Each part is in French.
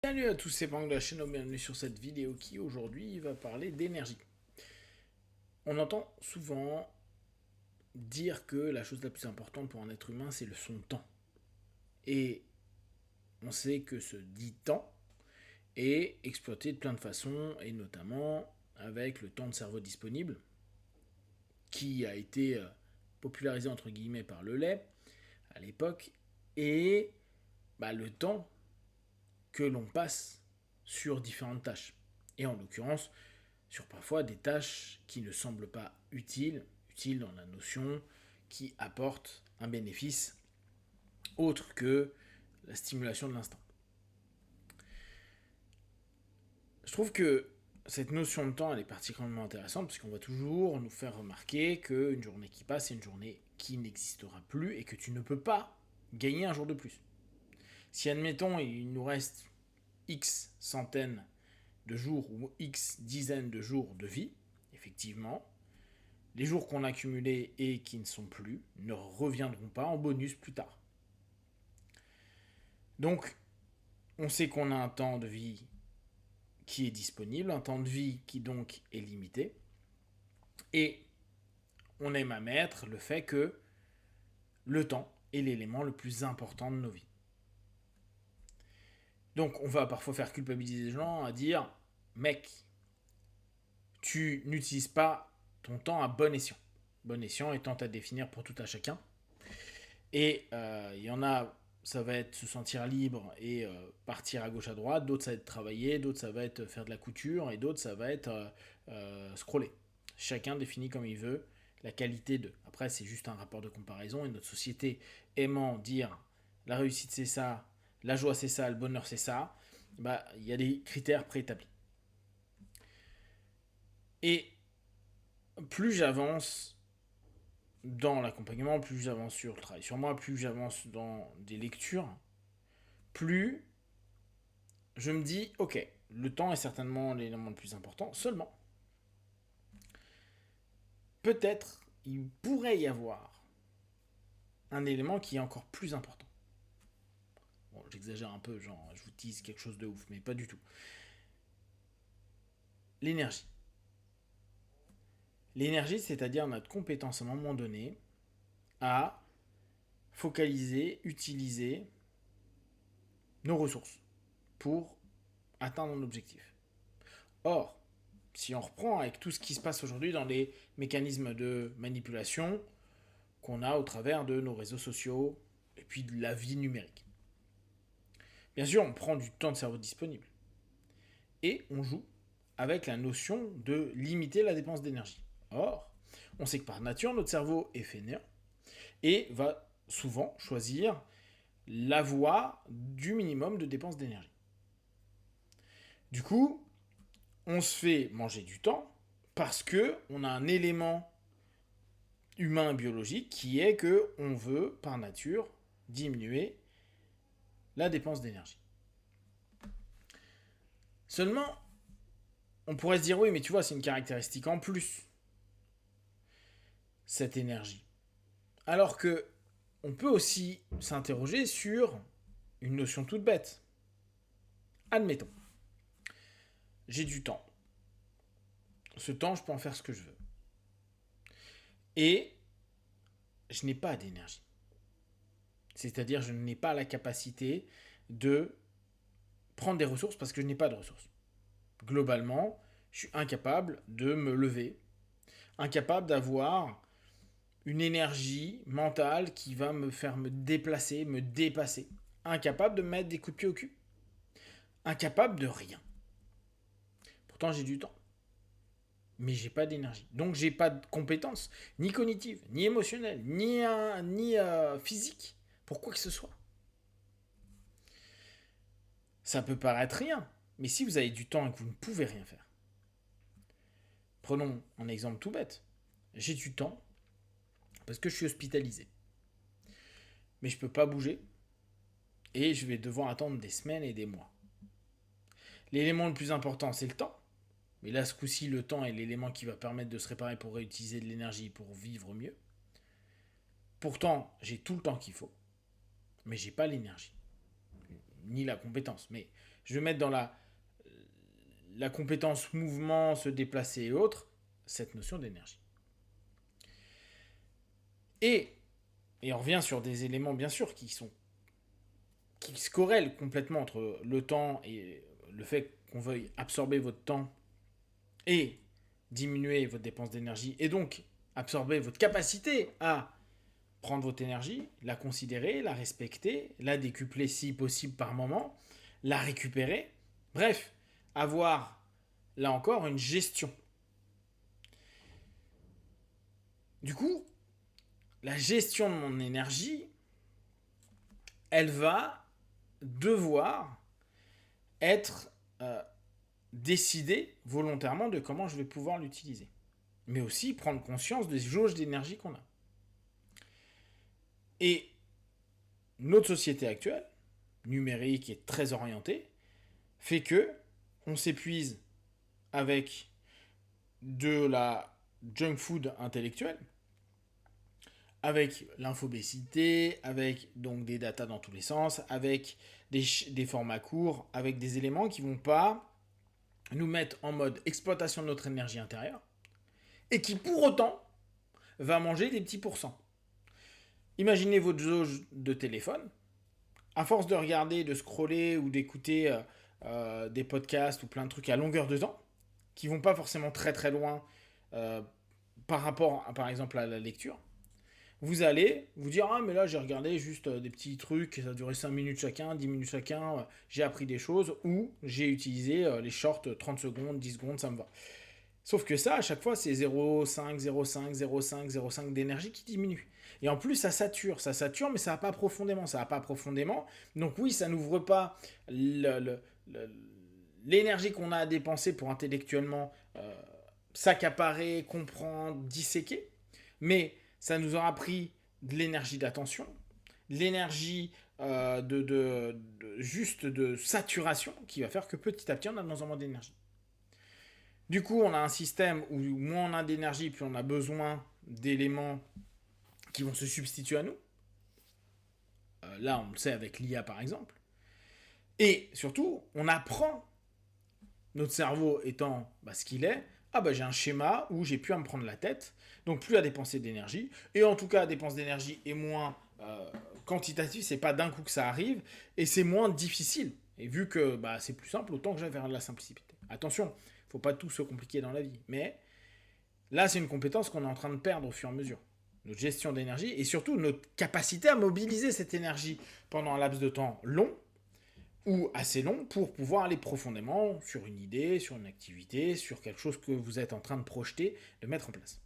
Salut à tous, c'est Bang de la chaîne, bienvenue sur cette vidéo qui aujourd'hui va parler d'énergie. On entend souvent dire que la chose la plus importante pour un être humain c'est son temps. Et on sait que ce dit temps est exploité de plein de façons et notamment avec le temps de cerveau disponible qui a été popularisé entre guillemets par le lait à l'époque et le temps que l'on passe sur différentes tâches. Et en l'occurrence, sur parfois des tâches qui ne semblent pas utiles dans la notion, qui apportent un bénéfice autre que la stimulation de l'instant. Je trouve que cette notion de temps, elle est particulièrement intéressante parce qu'on va toujours nous faire remarquer qu'une journée qui passe, c'est une journée qui n'existera plus et que tu ne peux pas gagner un jour de plus. Si, admettons, il nous reste X centaines de jours ou X dizaines de jours de vie, effectivement, les jours qu'on a accumulés et qui ne sont plus ne reviendront pas en bonus plus tard. Donc, on sait qu'on a un temps de vie qui est disponible, un temps de vie qui donc est limité, et on aime à mettre le fait que le temps est l'élément le plus important de nos vies. Donc, on va parfois faire culpabiliser les gens à dire « Mec, tu n'utilises pas ton temps à bon escient. » Bon escient étant à définir pour tout à chacun. Et il y en a, ça va être se sentir libre et partir à gauche à droite, d'autres ça va être travailler, d'autres ça va être faire de la couture, et d'autres ça va être scroller. Chacun définit comme il veut la qualité de. Après, c'est juste un rapport de comparaison, et notre société aimant dire la réussite c'est ça, la joie c'est ça, le bonheur c'est ça, il y a des critères préétablis. Et plus j'avance dans l'accompagnement, plus j'avance sur le travail sur moi, plus j'avance dans des lectures, plus je me dis, ok, le temps est certainement l'élément le plus important, seulement, peut-être il pourrait y avoir un élément qui est encore plus important. Bon, j'exagère un peu, genre, je vous tease quelque chose de ouf, mais pas du tout. L'énergie. L'énergie, c'est-à-dire notre compétence à un moment donné à focaliser, utiliser nos ressources pour atteindre un objectif. Or, si on reprend avec tout ce qui se passe aujourd'hui dans les mécanismes de manipulation qu'on a au travers de nos réseaux sociaux et puis de la vie numérique. Bien sûr, on prend du temps de cerveau disponible. Et on joue avec la notion de limiter la dépense d'énergie. Or, on sait que par nature, notre cerveau est fainéant et va souvent choisir la voie du minimum de dépense d'énergie. Du coup, on se fait manger du temps parce que on a un élément humain biologique qui est que on veut par nature diminuer la dépense d'énergie. Seulement, on pourrait se dire oui, mais tu vois, c'est une caractéristique en plus, cette énergie. Alors que on peut aussi s'interroger sur une notion toute bête. Admettons, j'ai du temps. Ce temps, je peux en faire ce que je veux. Et je n'ai pas d'énergie. C'est-à-dire, je n'ai pas la capacité de prendre des ressources parce que je n'ai pas de ressources. Globalement, je suis incapable de me lever, incapable d'avoir une énergie mentale qui va me faire me déplacer, me dépasser, incapable de me mettre des coups de pied au cul, incapable de rien. Pourtant, j'ai du temps, mais j'ai pas d'énergie. Donc, j'ai pas de compétences, ni cognitives, ni émotionnelles, ni physiques, pour quoi que ce soit. Ça peut paraître rien, mais si vous avez du temps et que vous ne pouvez rien faire, prenons un exemple tout bête. J'ai du temps parce que je suis hospitalisé. Mais je peux pas bouger et je vais devoir attendre des semaines et des mois. L'élément le plus important, c'est le temps. Mais là, ce coup-ci, le temps est l'élément qui va permettre de se réparer pour réutiliser de l'énergie pour vivre mieux. Pourtant, j'ai tout le temps qu'il faut, mais j'ai pas l'énergie, ni la compétence. Mais je vais mettre dans la compétence mouvement, se déplacer et autres, cette notion d'énergie. Et on revient sur des éléments, bien sûr, qui se corrèlent complètement entre le temps et le fait qu'on veuille absorber votre temps et diminuer votre dépense d'énergie, et donc absorber votre capacité à prendre votre énergie, la considérer, la respecter, la décupler si possible par moment, la récupérer. Bref, avoir, là encore, une gestion. Du coup, la gestion de mon énergie, elle va devoir être décidée volontairement de comment je vais pouvoir l'utiliser. Mais aussi prendre conscience des jauges d'énergie qu'on a. Et notre société actuelle, numérique et très orientée, fait que on s'épuise avec de la junk food intellectuelle, avec l'infobésité, avec donc des datas dans tous les sens, avec des formats courts, avec des éléments qui vont pas nous mettre en mode exploitation de notre énergie intérieure, et qui pour autant va manger des petits pourcents. Imaginez votre jauge de téléphone, à force de regarder, de scroller ou d'écouter des podcasts ou plein de trucs à longueur de temps, qui vont pas forcément très très loin par rapport par exemple à la lecture, vous allez vous dire ah mais là j'ai regardé juste des petits trucs, ça a duré 5 minutes chacun, 10 minutes chacun, j'ai appris des choses, ou j'ai utilisé les shorts 30 secondes, 10 secondes, ça me va. Sauf que ça, à chaque fois, c'est 0,5, 0,5, 0,5, 0,5 d'énergie qui diminue. Et en plus, ça sature, mais ça va pas profondément. Donc oui, ça n'ouvre pas l'énergie qu'on a à dépenser pour intellectuellement s'accaparer, comprendre, disséquer. Mais ça nous aura pris de l'énergie d'attention, de l'énergie juste de saturation, qui va faire que petit à petit, on a de moins en moins d'énergie. Du coup, on a un système où moins on a d'énergie, plus on a besoin d'éléments qui vont se substituer à nous. Là, on le sait avec l'IA par exemple. Et surtout, on apprend, notre cerveau étant ce qu'il est, j'ai un schéma où j'ai plus à me prendre la tête, donc plus à dépenser d'énergie. Et en tout cas, la dépense d'énergie est moins quantitative, c'est pas d'un coup que ça arrive, et c'est moins difficile. Et vu que c'est plus simple, autant que j'aille vers de la simplicité. Attention, faut pas tout se compliquer dans la vie. Mais là, c'est une compétence qu'on est en train de perdre au fur et à mesure. Notre gestion d'énergie et surtout notre capacité à mobiliser cette énergie pendant un laps de temps long ou assez long pour pouvoir aller profondément sur une idée, sur une activité, sur quelque chose que vous êtes en train de projeter, de mettre en place.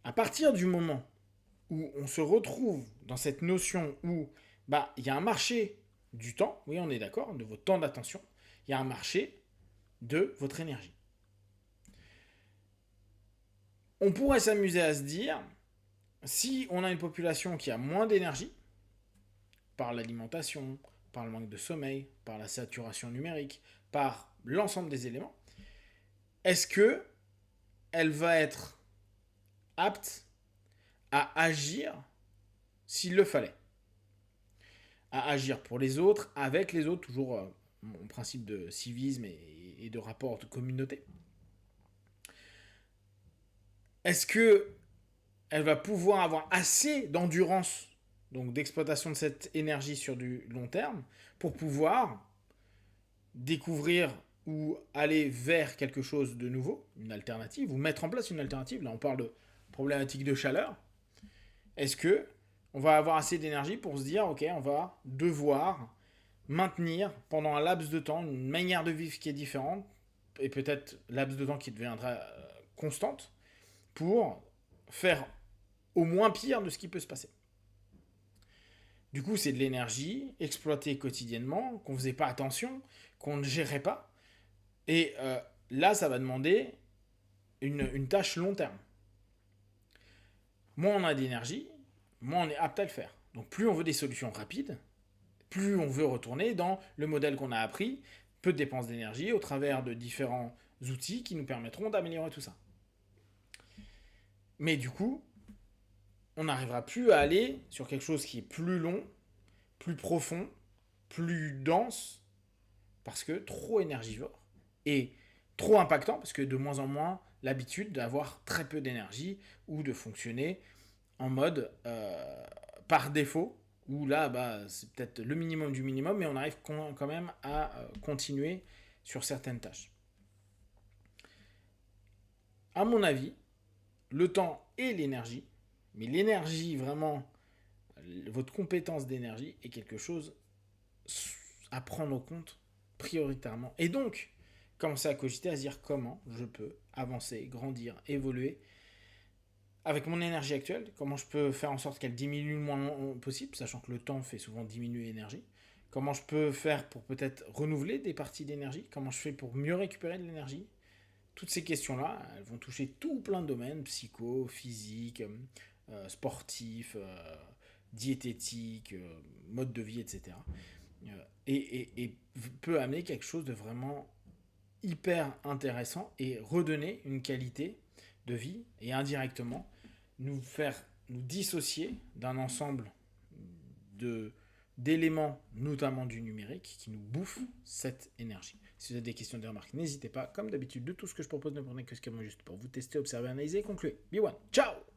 À partir du moment où on se retrouve dans cette notion où il y a un marché du temps, oui on est d'accord, de votre temps d'attention, il y a un marché de votre énergie. On pourrait s'amuser à se dire, si on a une population qui a moins d'énergie, par l'alimentation, par le manque de sommeil, par la saturation numérique, par l'ensemble des éléments, est-ce que elle va être apte à agir s'il le fallait? À agir pour les autres, avec les autres, toujours mon principe de civisme et de rapport de communauté. Est-ce que elle va pouvoir avoir assez d'endurance, donc d'exploitation de cette énergie sur du long terme, pour pouvoir découvrir ou aller vers quelque chose de nouveau, une alternative, ou mettre en place une alternative? Là, on parle de problématique de chaleur. Est-ce que on va avoir assez d'énergie pour se dire, ok, on va devoir maintenir pendant un laps de temps une manière de vivre qui est différente, et peut-être laps de temps qui deviendra constante, pour faire au moins pire de ce qui peut se passer. Du coup, c'est de l'énergie exploitée quotidiennement, qu'on ne faisait pas attention, qu'on ne gérait pas. Et là, ça va demander une tâche long terme. Moins on a d'énergie, moins on est apte à le faire. Donc plus on veut des solutions rapides, plus on veut retourner dans le modèle qu'on a appris, peu de dépenses d'énergie au travers de différents outils qui nous permettront d'améliorer tout ça. Mais du coup, on n'arrivera plus à aller sur quelque chose qui est plus long, plus profond, plus dense parce que trop énergivore et trop impactant parce que de moins en moins l'habitude d'avoir très peu d'énergie ou de fonctionner en mode par défaut où là c'est peut-être le minimum du minimum mais on arrive quand même à continuer sur certaines tâches. À mon avis, le temps et l'énergie, mais l'énergie vraiment, votre compétence d'énergie est quelque chose à prendre en compte prioritairement. Et donc, commencer à cogiter, à se dire comment je peux avancer, grandir, évoluer avec mon énergie actuelle, comment je peux faire en sorte qu'elle diminue le moins possible, sachant que le temps fait souvent diminuer l'énergie. Comment je peux faire pour peut-être renouveler des parties d'énergie, comment je fais pour mieux récupérer de l'énergie. Toutes ces questions-là, elles vont toucher tout plein de domaines, psycho, physique, sportif, diététique, mode de vie, etc. Et peut amener quelque chose de vraiment hyper intéressant et redonner une qualité de vie et indirectement nous dissocier d'un ensemble de d'éléments, notamment du numérique, qui nous bouffent cette énergie. Si vous avez des questions, des remarques, n'hésitez pas. Comme d'habitude, de tout ce que je propose, ne prenez que ce qui est juste pour vous tester, observer, analyser et conclure. Be one. Ciao!